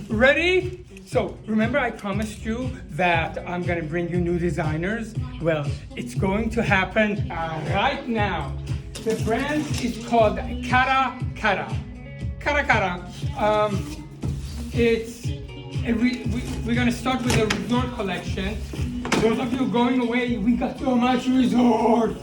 Ready? So remember I promised you that I'm gonna bring you new designers? Well, it's going to happen right now. The brand is called Cara. Cara. We're gonna start with the resort collection. Those of you going away, we got so much resort.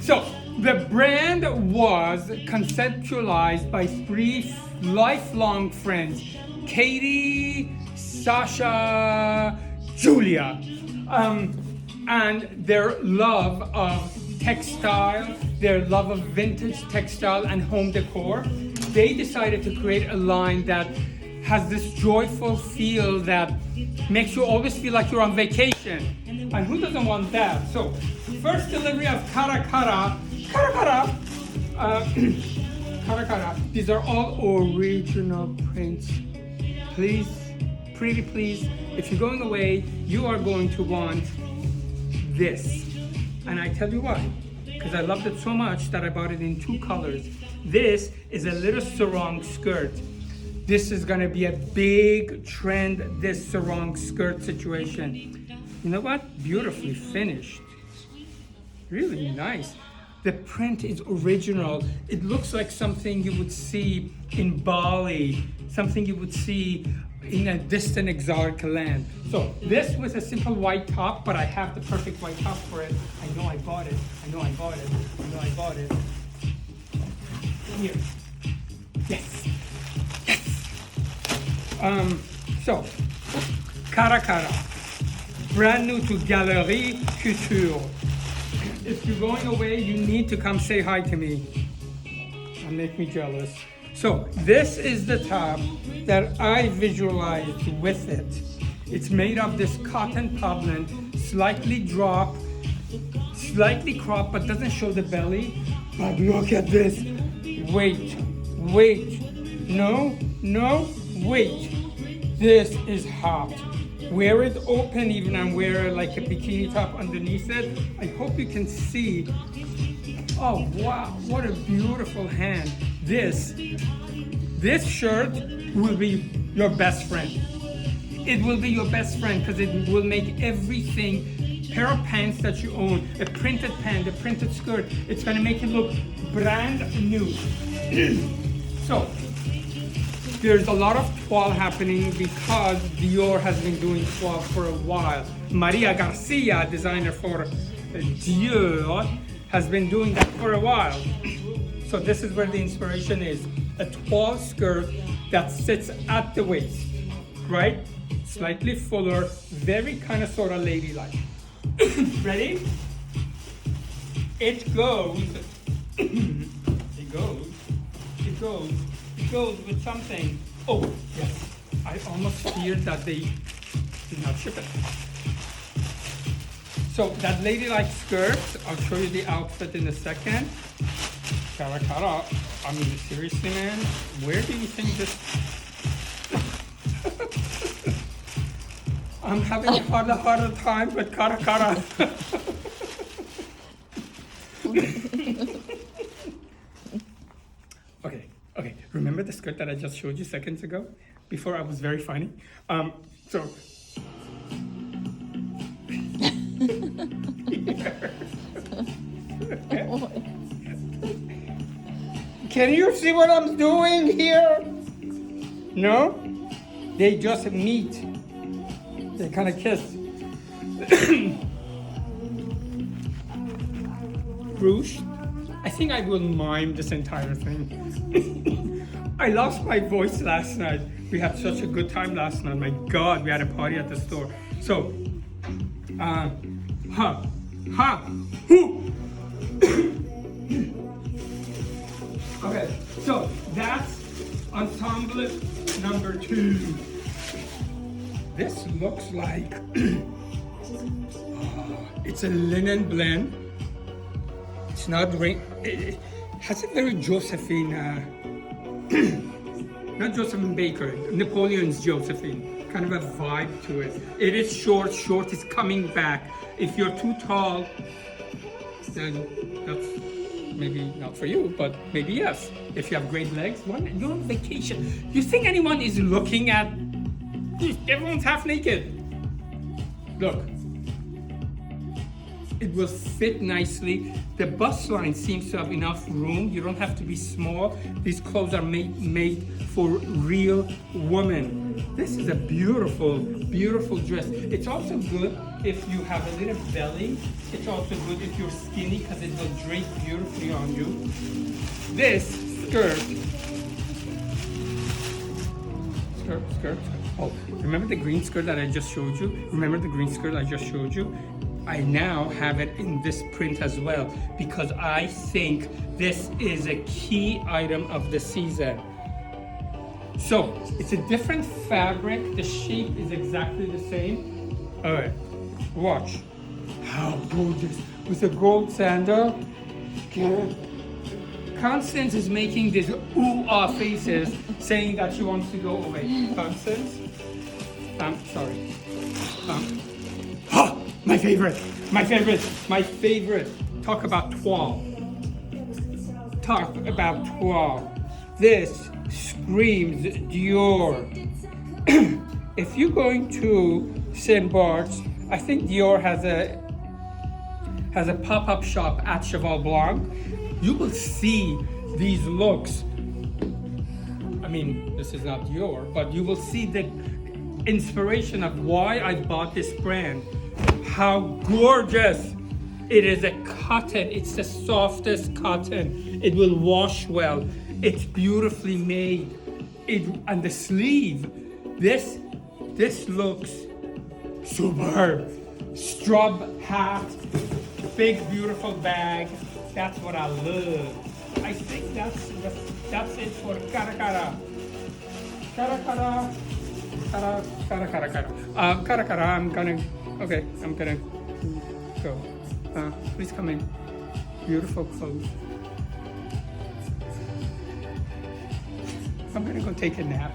So the brand was conceptualized by three lifelong friends, Katie, Sasha, Julia, and their love of textile, their love of vintage textile and home decor. They decided to create a line that has this joyful feel that makes you always feel like you're on vacation. And who doesn't want that? So, first delivery of Cara. Cara. These are all original prints. Please, pretty please, if you're going away, you are going to want this. And I tell you why. Because I loved it so much that I bought it in 2 colors. This is a little sarong skirt. This is gonna be a big trend, this sarong skirt situation. You know what? Beautifully finished. Really nice. The print is original. It looks like something you would see in Bali, something you would see in a distant exotic land. So this was a simple white top, but I have the perfect white top for it. I know I bought it. Here. Yes. So, Cara. Brand new to Galerie Couture. If you're going away, you need to come say hi to me and make me jealous. So this is the top that I visualized with it. It's made of this cotton poplin, slightly cropped, but doesn't show the belly. But look at this. Wait. No, wait. This is hot. Wear it open even and wear like a bikini top underneath it. I hope you can see. Oh wow, what a beautiful hand. This shirt will be your best friend. It will be your best friend because it will make everything, pair of pants that you own, a printed pant, a printed skirt, it's gonna make it look brand new. So, there's a lot of toile happening because Dior has been doing toile for a while. Maria Garcia, designer for Dior, has been doing that for a while. So this is where the inspiration is. A toile skirt that sits at the waist, right? Slightly fuller, very kind of sort of ladylike. Ready? It goes with something. Oh, yes. I almost feared that they did not ship it. So that ladylike skirt, I'll show you the outfit in a second. Cara. I mean, seriously, man, where do you think this? I'm having a harder time with Cara. Okay. Remember the skirt that I just showed you seconds ago? Before I was very funny. Can you see what I'm doing here? No? They just meet. They kind of kiss. Rouge. I think I will mime this entire thing. I lost my voice last night. We had such a good time last night. My God, we had a party at the store. So, hoo. Okay, so that's ensemble number 2. This looks like it's a linen blend. It's not it has a very Josephine, not Josephine Baker, Napoleon's Josephine, kind of a vibe to it. It is short is coming back. If you're too tall, then maybe not for you, but maybe yes. If you have great legs, you're on vacation. You think anyone is looking at? Everyone's half naked. Look. It will fit nicely. The bust line seems to have enough room. You don't have to be small. These clothes are made for real women. This is a beautiful, beautiful dress. It's also good if you have a little belly. It's also good if you're skinny because it will drape beautifully on you. This skirt. Oh, remember the green skirt that I just showed you? I now have it in this print as well because I think this is a key item of the season. So it's a different fabric. The shape is exactly the same. All right, watch. How gorgeous with a gold sandal. Constance is making these ooh-ah faces saying that she wants to go away. Constance? Sorry. My favorite. Talk about toile. This screams Dior. If you're going to St. Bart's, I think Dior has a pop-up shop at Cheval Blanc. You will see these looks. I mean, this is not Dior, but you will see the inspiration of why I bought this brand. How gorgeous! It is a cotton. It's the softest cotton. It will wash well. It's beautifully made. And the sleeve. This looks superb. Strub hat, big beautiful bag. That's what I love. I think that's it for Cara. Cara. I'm gonna go. Please come in. Beautiful clothes. I'm gonna go take a nap.